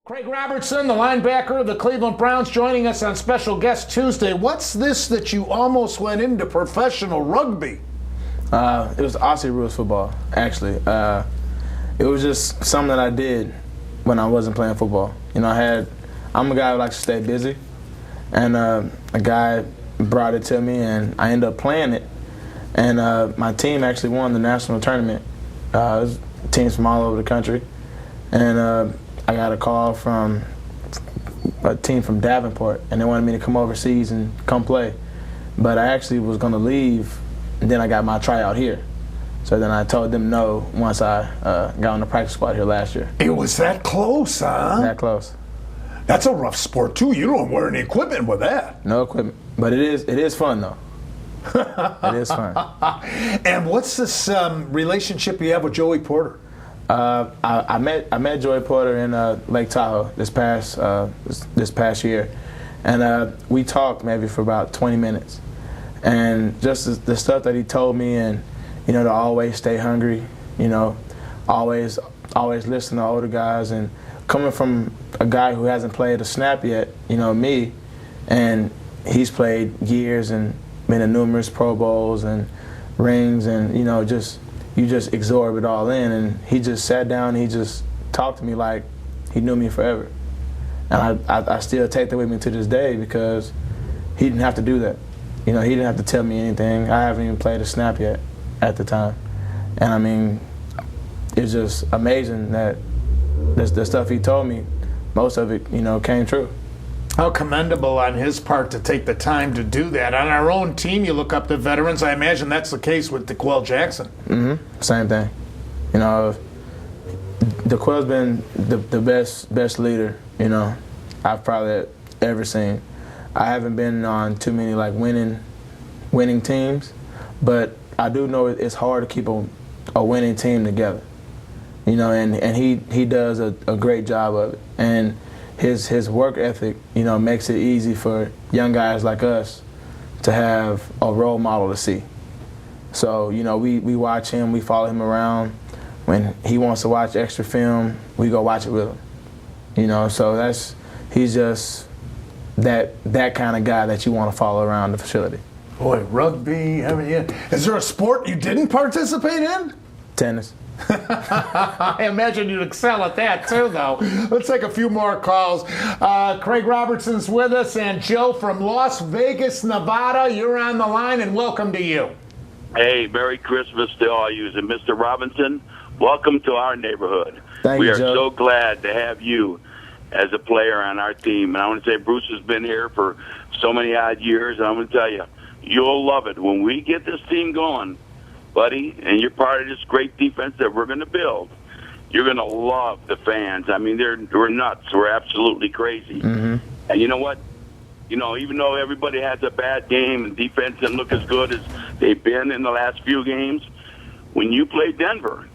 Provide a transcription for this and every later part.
Craig Robertson, the linebacker of the Cleveland Browns, joining us on Special Guest Tuesday. What's this that you almost went into professional rugby? It was Aussie rules football, actually. It was just something that I did when I wasn't playing football. You know, I'm a guy who likes to stay busy, and a guy brought it to me, and I ended up playing it. And my team actually won the national tournament. It was teams from all over the country, and I got a call from a team from Davenport, and they wanted me to come overseas and come play. But I actually was going to leave, and then I got my tryout here. So then I told them no once I got on the practice squad here last year. It was that close, huh? That close. That's a rough sport, too. You don't wear any equipment with that. No equipment. But it is fun, though. It is fun. And what's this relationship you have with Joey Porter? I met Joey Porter in Lake Tahoe this past year, and we talked maybe for about 20 minutes, and just the stuff that he told me, and to always stay hungry, always listen to older guys, and coming from a guy who hasn't played a snap yet, me, and he's played years and been in numerous Pro Bowls and rings, and you just absorb it all in. And he just sat down and he just talked to me like he knew me forever. And I still take that with me to this day because he didn't have to do that. He didn't have to tell me anything. I haven't even played a snap yet at the time. And I mean, it's just amazing that the stuff he told me, most of it, came true. How commendable on his part to take the time to do that. On our own team, you look up the veterans. I imagine that's the case with DeQuell Jackson. Mm-hmm. Same thing. DeQuell's been the best leader, I've probably ever seen. I haven't been on too many winning teams, but I do know it's hard to keep a winning team together. And he does a great job of it. And his work ethic, makes it easy for young guys like us to have a role model to see. So, we watch him, we follow him around. When he wants to watch extra film, we go watch it with him. So he's just that kind of guy that you want to follow around the facility. Boy, rugby, is there a sport you didn't participate in? Tennis. I imagine you'd excel at that too, though. Let's take a few more calls. Craig Robertson's with us, and Joe from Las Vegas, Nevada. You're on the line, and welcome to you. Hey, Merry Christmas to all you. And Mr. Robinson, welcome to our neighborhood. Thank you, Joe. We are so glad to have you as a player on our team. And I want to say Bruce has been here for so many odd years, and I'm going to tell you, you'll love it. When we get this team going, buddy, and you're part of this great defense that we're going to build, you're going to love the fans. I mean, we're nuts. We're absolutely crazy. Mm-hmm. And you know what? Even though everybody has a bad game and defense didn't look as good as they've been in the last few games, when you play Denver,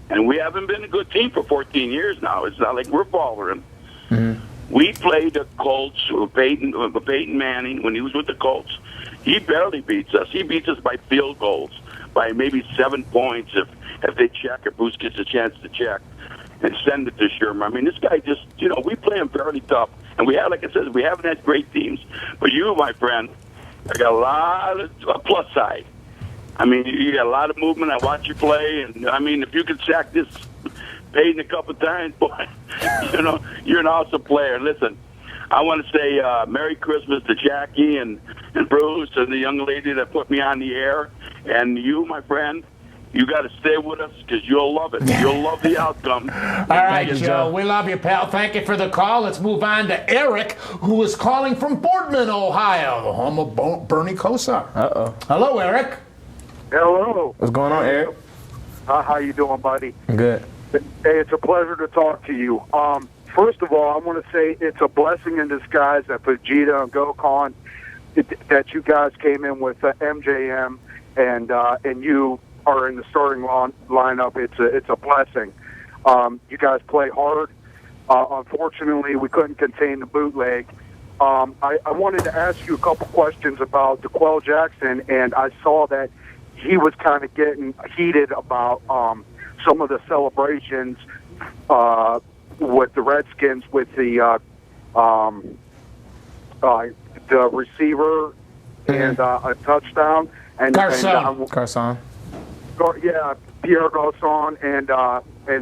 and we haven't been a good team for 14 years now, it's not like we're falling. Mm-hmm. We played the Colts with Peyton Manning when he was with the Colts. He barely beats us. He beats us by field goals, by maybe 7 points if they check, if Bruce gets a chance to check and send it to Sherman. I mean, this guy just, we play him fairly tough. And we have, like I said, we haven't had great teams. But you, my friend, I got a lot of plus side. I mean, you got a lot of movement. I watch you play. And, I mean, if you could sack this Peyton a couple times, boy, you're an awesome player. Listen, I want to say Merry Christmas to Jackie and Bruce and the young lady that put me on the air. And you, my friend, you got to stay with us because you'll love it. You'll love the outcome. All right, Joe. We love you, pal. Thank you for the call. Let's move on to Eric, who is calling from Boardman, Ohio, the home of Bernie Kosar. Uh-oh. Hello, Eric. Hello. What's going on, Eric? How you doing, buddy? Good. Hey, it's a pleasure to talk to you. First of all, I want to say it's a blessing in disguise that Vegeta and Gokhan, that you guys came in with MJM and you are in the starting lineup. It's a blessing. You guys play hard. Unfortunately, we couldn't contain the bootleg. I wanted to ask you a couple questions about DeQuell Jackson, and I saw that he was kind of getting heated about some of the celebrations with the Redskins with the receiver and a touchdown. And Garcon. Yeah, Pierre Garcon, and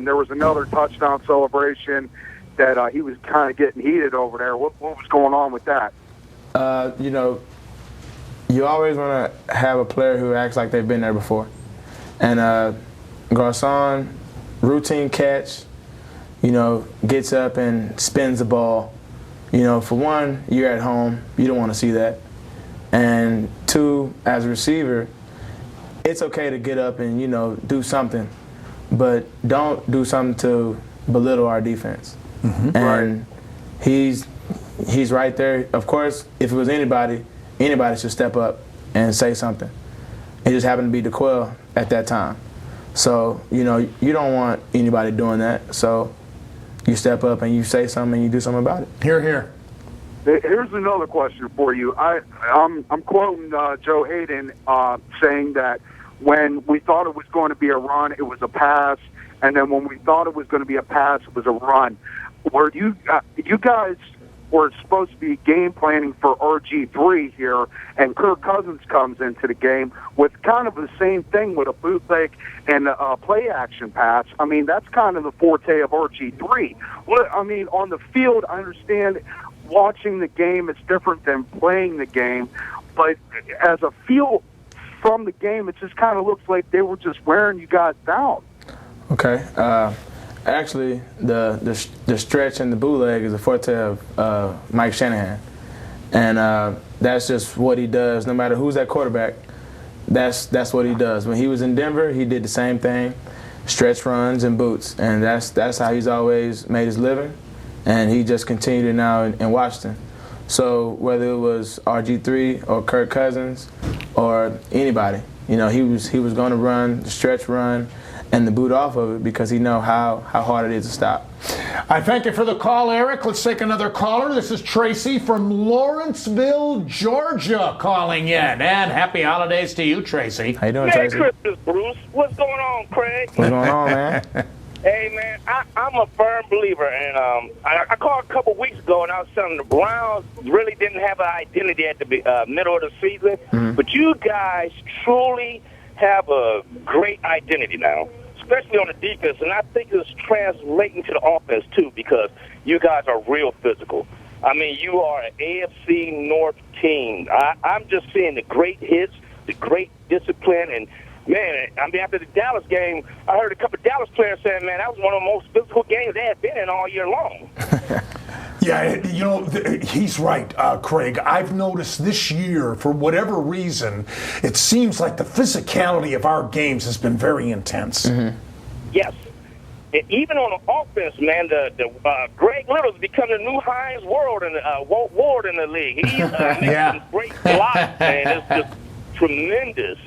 there was another touchdown celebration that he was kind of getting heated over there. What was going on with that? You always want to have a player who acts like they've been there before. And Garcon, routine catch, gets up and spins the ball. For one, you're at home. You don't want to see that. And two, as a receiver, it's okay to get up and, do something. But don't do something to belittle our defense. Mm-hmm. And he's right there. Of course, if it was anybody should step up and say something. It just happened to be DeQuell at that time. So, you don't want anybody doing that. So you step up and you say something and you do something about it. Hear, hear. Here's another question for you. I'm quoting Joe Hayden saying that when we thought it was going to be a run, it was a pass, and then when we thought it was going to be a pass, it was a run. Where you guys were supposed to be game planning for RG3 here, and Kirk Cousins comes into the game with kind of the same thing with a bootleg and a play-action pass. I mean, that's kind of the forte of RG3. On the field, I understand watching the game is different than playing the game, but as a feel from the game, it just kind of looks like they were just wearing you guys down. Okay. Actually, the stretch and the bootleg is a forte of Mike Shanahan, and that's just what he does. No matter who's at quarterback, that's what he does. When he was in Denver, he did the same thing, stretch runs and boots, and that's how he's always made his living, and he just continued it now in Washington. So whether it was RG3 or Kirk Cousins or anybody, he was going to run the stretch run and the boot off of it because he know how hard it is to stop. I thank you for the call, Eric. Let's take another caller. This is Tracy from Lawrenceville, Georgia, calling in. And happy holidays to you, Tracy. How you doing, Merry Tracy? Christmas, Bruce. What's going on, Craig? What's going on, man? Hey, man, I'm a firm believer, and I called a couple weeks ago, and I was telling the Browns really didn't have an identity at the middle of the season, but you guys truly have a great identity now, especially on the defense, and I think it's translating to the offense, too, because you guys are real physical. I mean, you are an AFC North team. I'm just seeing the great hits, the great discipline, and man, after the Dallas game, I heard a couple of Dallas players saying, man, that was one of the most physical games they had been in all year long. Yeah, he's right, Craig. I've noticed this year, for whatever reason, it seems like the physicality of our games has been very intense. Mm-hmm. Yes. And even on the offense, man, the Greg Little's become the new Hines Ward in the league. He's making some great blocks, man. It's just tremendous.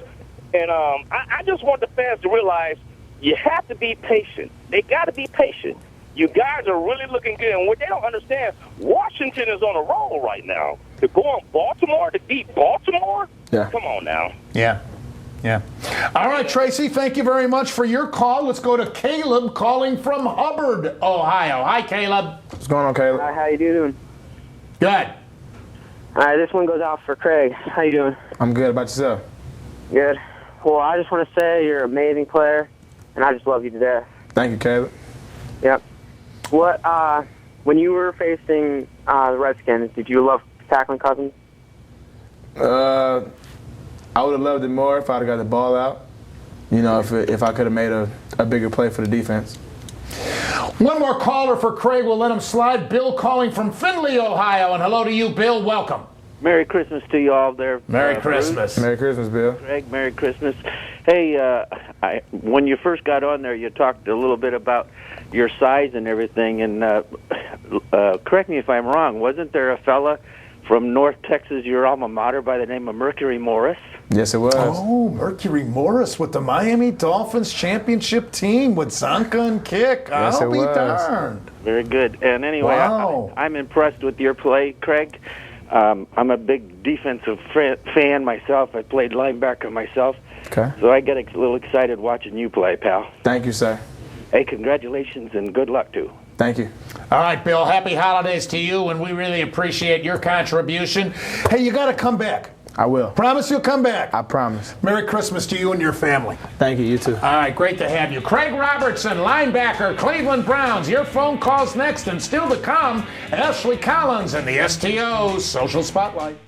And I just want the fans to realize you have to be patient. They got to be patient. You guys are really looking good. And what they don't understand, Washington is on a roll right now. To go on Baltimore, to beat Baltimore? Yeah. Come on now. Yeah. All right, Tracy, thank you very much for your call. Let's go to Caleb calling from Hubbard, Ohio. Hi, Caleb. What's going on, Caleb? Hi, how you doing? Good. All right, this one goes out for Craig. How you doing? I'm good. About yourself? Good. Well, I just want to say you're an amazing player, and I just love you to death. Thank you, Caleb. Yep. When you were facing the Redskins, did you love tackling Cousins? I would have loved it more if I'd have got the ball out. If I could have made a bigger play for the defense. One more caller for Craig. We'll let him slide. Bill calling from Findlay, Ohio. And hello to you, Bill. Welcome. Merry Christmas to you all there. Merry Christmas. Merry Christmas, Bill. Craig, Merry Christmas. Hey, when you first got on there, you talked a little bit about your size and everything. And correct me if I'm wrong, wasn't there a fella from North Texas, your alma mater, by the name of Mercury Morris? Yes, it was. Oh, Mercury Morris with the Miami Dolphins championship team with Zonka and Kick. Yes, I'll be it was. darned. Very good. And anyway, Wow. I'm impressed with your play, Craig. I'm a big defensive fan myself. I played linebacker myself. Okay. So I get a little excited watching you play, pal. Thank you, sir. Hey, congratulations and good luck, too. Thank you. All right, Bill, happy holidays to you, and we really appreciate your contribution. Hey, you got to come back. I will. Promise you'll come back. I promise. Merry Christmas to you and your family. Thank you. You too. All right, great to have you. Craig Robertson, linebacker, Cleveland Browns. Your phone calls next, and still to come, Ashley Collins and the STO Social Spotlight.